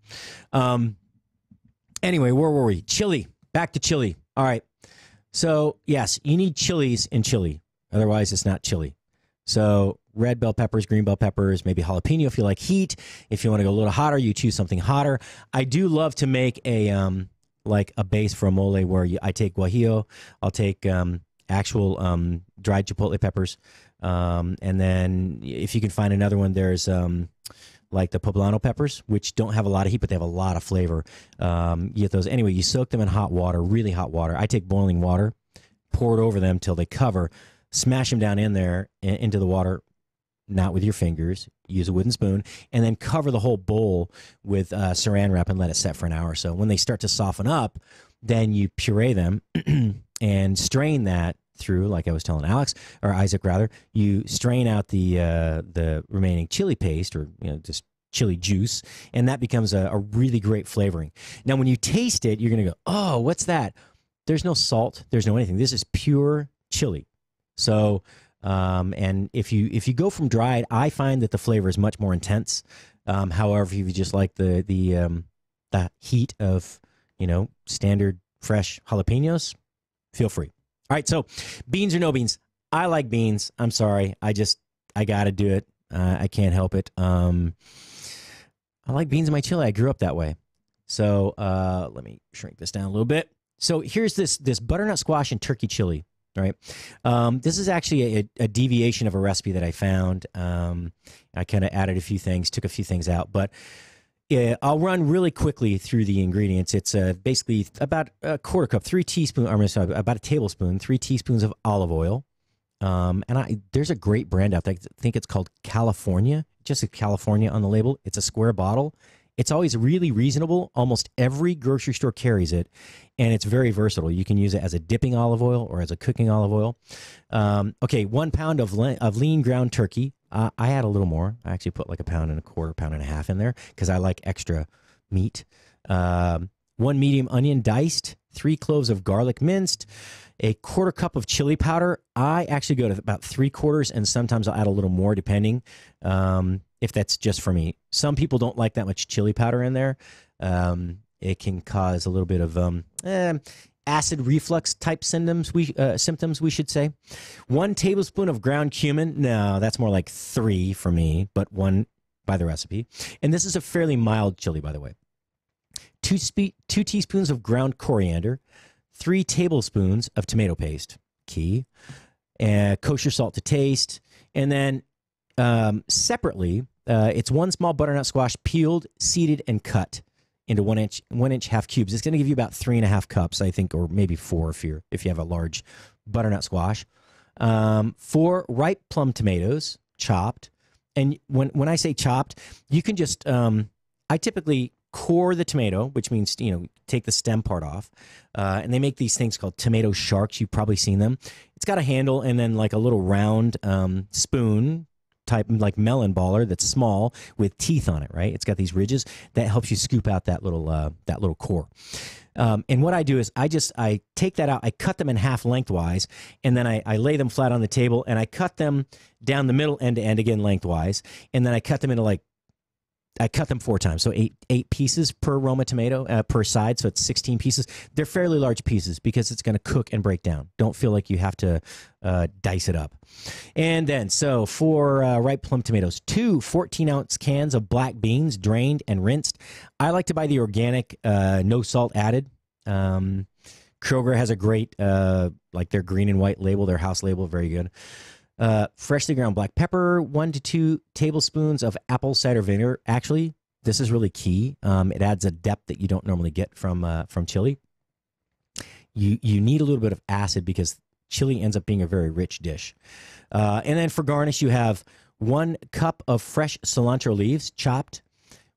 anyway, where were we? Chili. Back to chili. All right. So, yes, you need chilies in chili. Otherwise, it's not chili. So, red bell peppers, green bell peppers, maybe jalapeno if you like heat. If you want to go a little hotter, you choose something hotter. I do love to make a base for a mole where I take guajillo. I'll take actual dried chipotle peppers. And then if you can find another one, there's like the poblano peppers, which don't have a lot of heat, but they have a lot of flavor. You get those. Anyway, you soak them in hot water, really hot water. I take boiling water, pour it over them till they cover, smash them down in there, into the water, not with your fingers, use a wooden spoon, and then cover the whole bowl with saran wrap and let it set for an hour or so. When they start to soften up, then you puree them and strain that through, like I was telling Isaac rather, you strain out the remaining chili paste, or just chili juice, and that becomes a really great flavoring. Now, when you taste it, you're gonna go, "Oh, what's that?" There's no salt, there's no anything. This is pure chili. So, and if you go from dried, I find that the flavor is much more intense. However, if you just like the heat of standard fresh jalapenos, feel free. All right, so beans or no beans? I like beans. I'm sorry. I got to do it. I can't help it. I like beans in my chili. I grew up that way. So let me shrink this down a little bit. So here's this butternut squash and turkey chili, right? This is actually a deviation of a recipe that I found. I kind of added a few things, took a few things out, but I'll run really quickly through the ingredients. It's basically about a quarter cup, about a tablespoon, 3 teaspoons of olive oil. There's a great brand out there. I think it's called California, just a California on the label. It's a square bottle. It's always really reasonable. Almost every grocery store carries it, and it's very versatile. You can use it as a dipping olive oil or as a cooking olive oil. 1 pound of lean ground turkey. I had a little more. I actually put like 1.25 pounds, 1.5 pounds in there because I like extra meat. 1 medium onion diced, 3 cloves of garlic minced, a quarter cup of chili powder. I actually go to about 3/4, and sometimes I'll add a little more depending if that's just for me. Some people don't like that much chili powder in there. It can cause a little bit of acid reflux type symptoms, we should say. 1 tablespoon of ground cumin. No, that's more like 3 for me, but 1 by the recipe. And this is a fairly mild chili, by the way. 2 teaspoons of ground coriander, 3 tablespoons of tomato paste, key, kosher salt to taste, and then separately, it's 1 small butternut squash, peeled, seeded, and cut into 1-inch half cubes. It's going to give you about 3.5 cups, I think, or maybe 4 if you have a large butternut squash. 4 ripe plum tomatoes, chopped. And when I say chopped, you can just I typically core the tomato, which means, take the stem part off. And they make these things called tomato sharks. You've probably seen them. It's got a handle and then like a little round spoon type, like melon baller that's small with teeth on it, right? It's got these ridges that helps you scoop out that little core. And what I do is I take that out, I cut them in half lengthwise, and then I lay them flat on the table, and I cut them down the middle end to end again lengthwise, and then I cut them into I cut them 4 times, so eight pieces per Roma tomato per side, so it's 16 pieces. They're fairly large pieces because it's going to cook and break down. Don't feel like you have to dice it up. And then, so for ripe plum tomatoes, 2 14-ounce cans of black beans, drained and rinsed. I like to buy the organic, no salt added. Kroger has a great, like their green and white label, their house label, very good. Freshly ground black pepper, 1 to 2 tablespoons of apple cider vinegar. Actually, this is really key. It adds a depth that you don't normally get from chili. You need a little bit of acid because chili ends up being a very rich dish. And then for garnish, you have 1 cup of fresh cilantro leaves, chopped,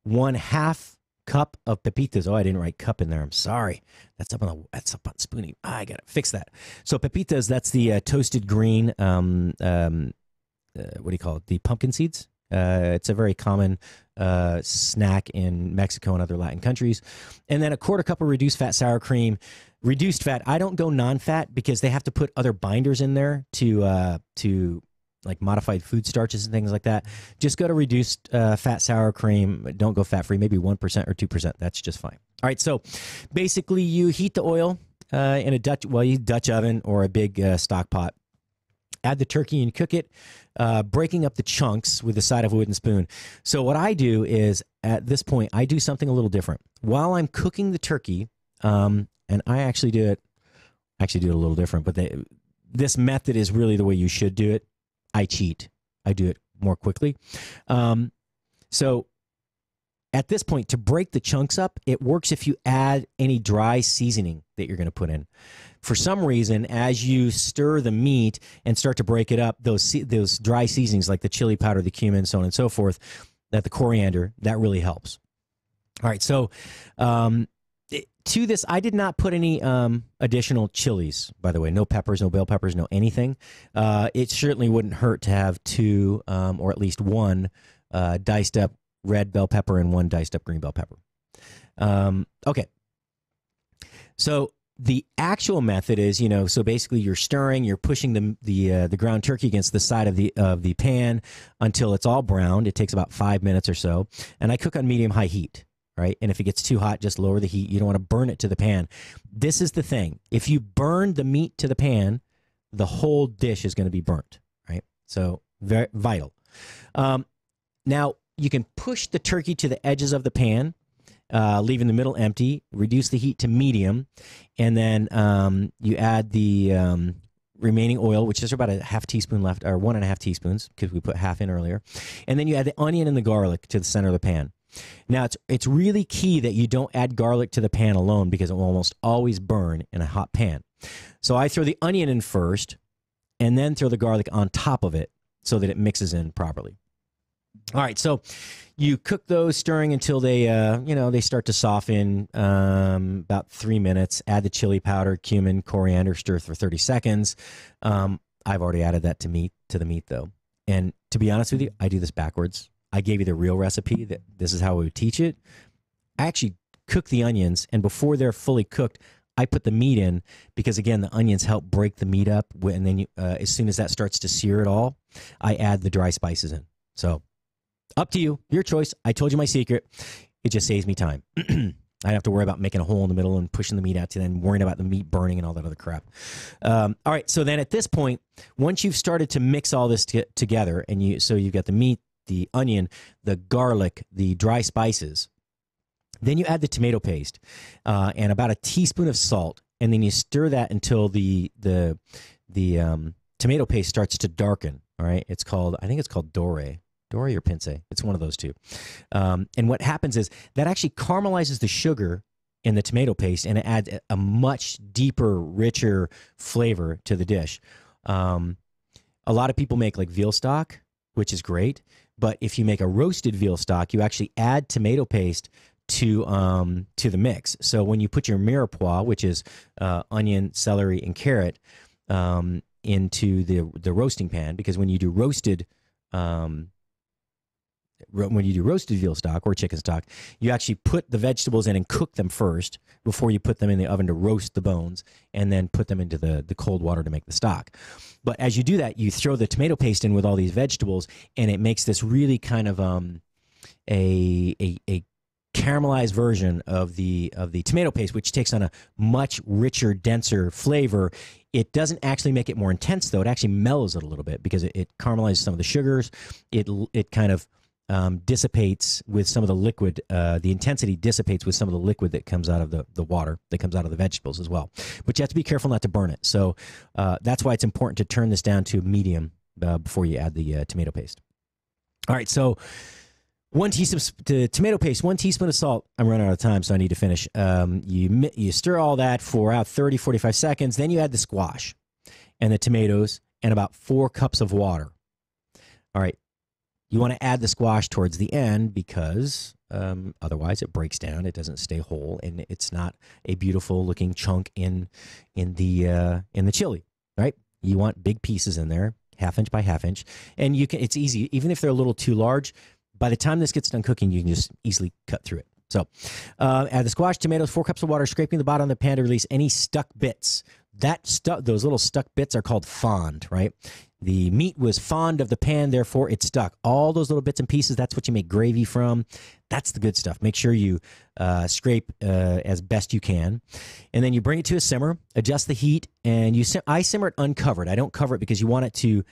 1/2 cup of pepitas. Oh, I didn't write cup in there. I'm sorry. That's up on Spoony. I gotta fix that. So pepitas, that's the toasted green. What do you call it? The pumpkin seeds. It's a very common snack in Mexico and other Latin countries. And then 1/4 cup of reduced fat sour cream. Reduced fat. I don't go non-fat because they have to put other binders in there to like modified food starches and things like that. Just go to reduced fat sour cream. Don't go fat-free, maybe 1% or 2%. That's just fine. All right, so basically you heat the oil in a Dutch oven or a big stock pot. Add the turkey and cook it, breaking up the chunks with the side of a wooden spoon. So what I do is, at this point, I do something a little different. While I'm cooking the turkey, and I actually do it a little different, but this method is really the way you should do it. I cheat. I do it more quickly. So at this point, to break the chunks up, it works if you add any dry seasoning that you're going to put in. For some reason, as you stir the meat and start to break it up, those dry seasonings like the chili powder, the cumin, so on and so forth, the coriander, that really helps. All right, so to this, I did not put any additional chilies, by the way. No peppers, no bell peppers, no anything. It certainly wouldn't hurt to have 2 or at least 1 diced up red bell pepper and 1 diced up green bell pepper. Okay. So the actual method is, so basically you're stirring, you're pushing the ground turkey against the side of the pan until it's all browned. It takes about 5 minutes or so. And I cook on medium-high heat. Right? And if it gets too hot, just lower the heat. You don't want to burn it to the pan. This is the thing. If you burn the meat to the pan, the whole dish is going to be burnt, right? So very vital. Now, you can push the turkey to the edges of the pan, leaving the middle empty, reduce the heat to medium, and then you add the remaining oil, which is about a 1/2 teaspoon left, or 1.5 teaspoons, because we put half in earlier. And then you add the onion and the garlic to the center of the pan. Now, it's really key that you don't add garlic to the pan alone because it will almost always burn in a hot pan. So I throw the onion in first and then throw the garlic on top of it so that it mixes in properly. All right, so you cook those, stirring until they, they start to soften, about 3 minutes. Add the chili powder, cumin, coriander, stir for 30 seconds. I've already added that to the meat, though. And to be honest with you, I do this backwards. I gave you the real recipe. That this is how we would teach it. I actually cook the onions, and before they're fully cooked, I put the meat in because, again, the onions help break the meat up. And then as soon as that starts to sear it all, I add the dry spices in. So up to you, your choice. I told you my secret. It just saves me time. I don't have to worry about making a hole in the middle and pushing the meat out to then worrying about the meat burning and all that other crap. All right, so then at this point, once you've started to mix all this together, and you've got the meat, the onion, the garlic, the dry spices. Then you add the tomato paste and about a teaspoon of salt, and then you stir that until the tomato paste starts to darken. All right, I think it's called Dory or Pince. It's one of those two. And what happens is that actually caramelizes the sugar in the tomato paste, and it adds a much deeper, richer flavor to the dish. A lot of people make like veal stock, which is great. But if you make a roasted veal stock, you actually add tomato paste to the mix. So when you put your mirepoix, which is onion, celery, and carrot, into the roasting pan, because when you do roasted veal stock or chicken stock, you actually put the vegetables in and cook them first before you put them in the oven to roast the bones, and then put them into the cold water to make the stock. But as you do that, you throw the tomato paste in with all these vegetables, and it makes this really kind of a caramelized version of the tomato paste, which takes on a much richer, denser flavor. It doesn't actually make it more intense, though. It actually mellows it a little bit because it caramelizes some of the sugars. It kind of dissipates with some of the liquid. The intensity dissipates with some of the liquid that comes out of the water that comes out of the vegetables as well. But you have to be careful not to burn it. So that's why it's important to turn this down to medium before you add the tomato paste. All right, so 1 teaspoon to tomato paste, 1 teaspoon of salt. I'm running out of time, so I need to finish. You stir all that for about 30, 45 seconds. Then you add the squash and the tomatoes and about 4 cups of water. All right. You want to add the squash towards the end because otherwise it breaks down. It doesn't stay whole, and it's not a beautiful looking chunk in the chili, right? You want big pieces in there, 1/2 inch by 1/2 inch, and it's easy. Even if they're a little too large, by the time this gets done cooking, you can just easily cut through it. So add the squash, tomatoes, 4 cups of water, scraping the bottom of the pan to release any stuck bits. Those little stuck bits are called fond, right? The meat was fond of the pan, therefore it stuck. All those little bits and pieces, that's what you make gravy from. That's the good stuff. Make sure you scrape as best you can. And then you bring it to a simmer, adjust the heat, and I simmer it uncovered. I don't cover it because you want it to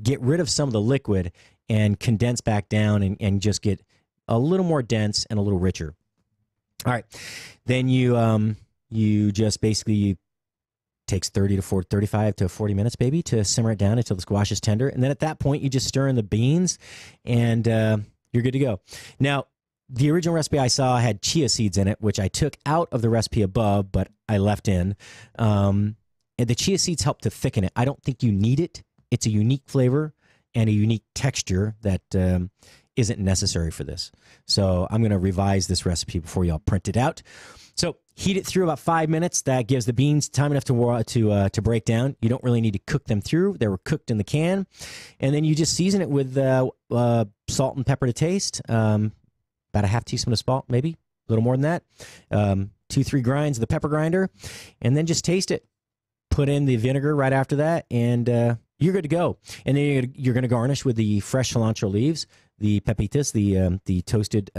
get rid of some of the liquid and condense back down and just get a little more dense and a little richer. All right. Then you just basically takes 35 to 40 minutes, baby, to simmer it down until the squash is tender. And then at that point, you just stir in the beans, and you're good to go. Now, the original recipe I saw had chia seeds in it, which I took out of the recipe above, but I left in. And the chia seeds help to thicken it. I don't think you need it. It's a unique flavor and a unique texture that isn't necessary for this. So I'm going to revise this recipe before y'all print it out. So heat it through about 5 minutes. That gives the beans time enough to break down. You don't really need to cook them through. They were cooked in the can. And then you just season it with salt and pepper to taste. About a 1/2 teaspoon of salt, maybe. A little more than that. 2-3 grinds of the pepper grinder. And then just taste it. Put in the vinegar right after that, and you're good to go. And then you're going to garnish with the fresh cilantro leaves, the pepitas, the toasted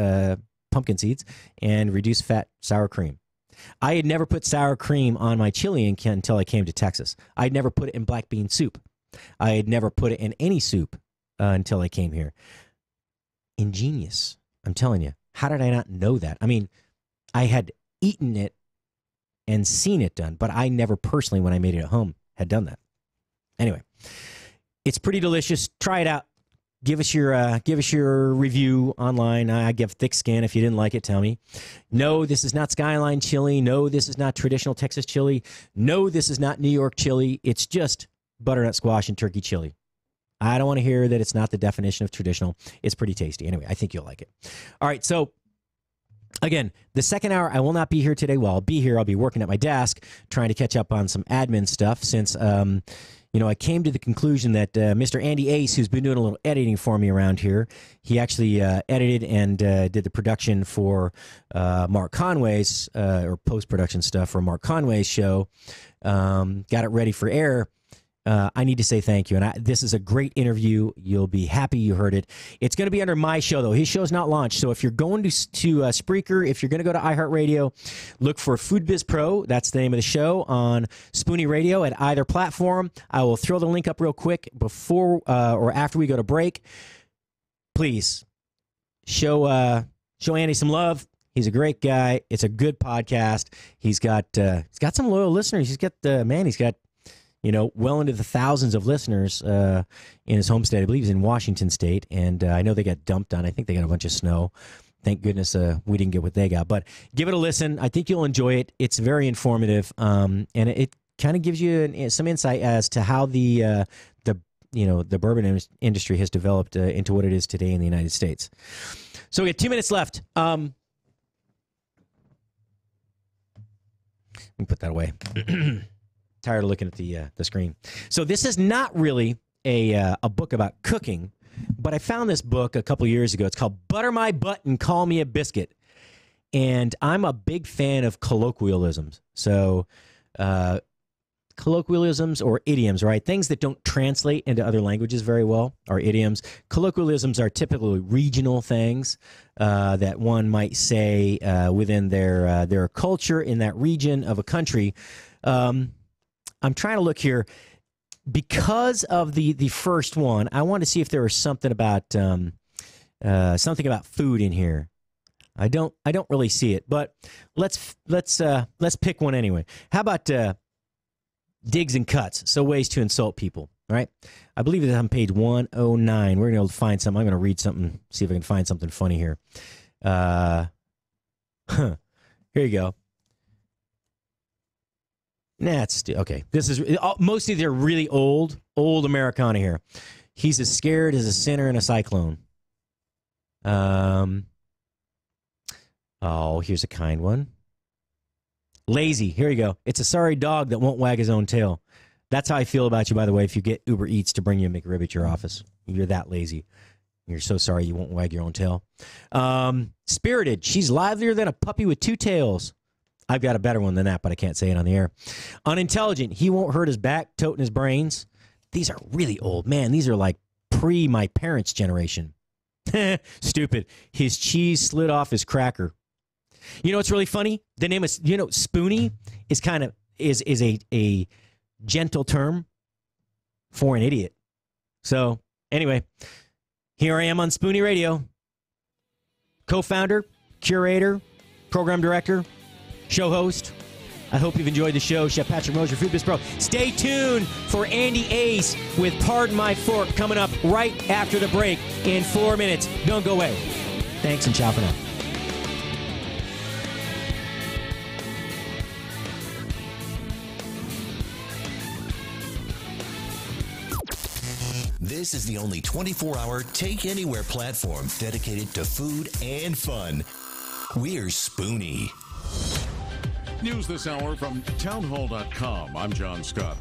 pumpkin seeds, and reduced fat sour cream. I had never put sour cream on my chili until I came to Texas. I'd never put it in black bean soup. I had never put it in any soup until I came here. Ingenious, I'm telling you. How did I not know that? I mean, I had eaten it and seen it done, but I never personally, when I made it at home, had done that. Anyway, it's pretty delicious. Try it out. Give us your review online. I give thick skin. If you didn't like it, tell me. No, this is not Skyline chili. No, this is not traditional Texas chili. No, this is not New York chili. It's just butternut squash and turkey chili. I don't want to hear that it's not the definition of traditional. It's pretty tasty. Anyway, I think you'll like it. All right, so again, the second hour, I will not be here today. Well, I'll be here. I'll be working at my desk trying to catch up on some admin stuff since I came to the conclusion that Mr. Andy Ace, who's been doing a little editing for me around here, he actually edited and did the production for Mark Conway's, or post-production stuff for Mark Conway's show, got it ready for air. I need to say thank you. And this is a great interview. You'll be happy you heard it. It's going to be under my show, though. His show's not launched. So if you're going to Spreaker, if you're going to go to iHeartRadio, look for Food Biz Pro. That's the name of the show on Spoony Radio at either platform. I will throw the link up real quick before or after we go to break. Please show Andy some love. He's a great guy. It's a good podcast. He's got some loyal listeners. He's got well into the thousands of listeners in his home state. I believe he's in Washington State, and I know they got dumped on. I think they got a bunch of snow. Thank goodness we didn't get what they got. But give it a listen. I think you'll enjoy it. It's very informative, and it kind of gives you some insight as to how the bourbon industry has developed into what it is today in the United States. So we got 2 minutes left. me put that away. Tired of looking at the screen. So this is not really a book about cooking, but I found this book a couple years ago. It's called Butter My Butt and Call Me a Biscuit. And I'm a big fan of colloquialisms. So colloquialisms or idioms, right? Things that don't translate into other languages very well are idioms. Colloquialisms are typically regional things that one might say within their culture in that region of a country. I'm trying to look here. Because of the first one, I want to see if there was something about food in here. I don't really see it, but let's pick one anyway. How about digs and cuts? So ways to insult people. All right, I believe it's on page 109. We're gonna find something. I'm gonna read something. See if I can find something funny here. Here you go. That's okay. This is mostly they're really old Americana here. He's as scared as a sinner in a cyclone. Oh, here's a kind one. Lazy. Here you go. It's a sorry dog that won't wag his own tail. That's how I feel about you, by the way, if you get Uber Eats to bring you a McRib at your office. You're that lazy. You're so sorry you won't wag your own tail. Spirited. She's livelier than a puppy with two tails. I've got a better one than that, but I can't say it on the air. Unintelligent. He won't hurt his back, toting his brains. These are really old. Man, these are like my parents' generation. Stupid. His cheese slid off his cracker. You know what's really funny? The name is, Spoony is is a gentle term for an idiot. So anyway, here I am on Spoony Radio. Co-founder, curator, program director, show host. I hope you've enjoyed the show. Chef Patrick Mosher, Food Biz Pro. Stay tuned for Andy Ace with Pardon My Fork coming up right after the break in 4 minutes. Don't go away. Thanks and ciao for now. This is the only 24-hour take-anywhere platform dedicated to food and fun. We're Spoony. News this hour from townhall.com. I'm John Scott.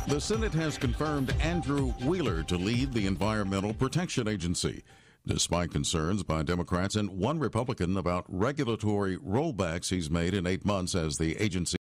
The Senate has confirmed Andrew Wheeler to lead the Environmental Protection Agency, despite concerns by Democrats and one Republican about regulatory rollbacks he's made in 8 months as the agency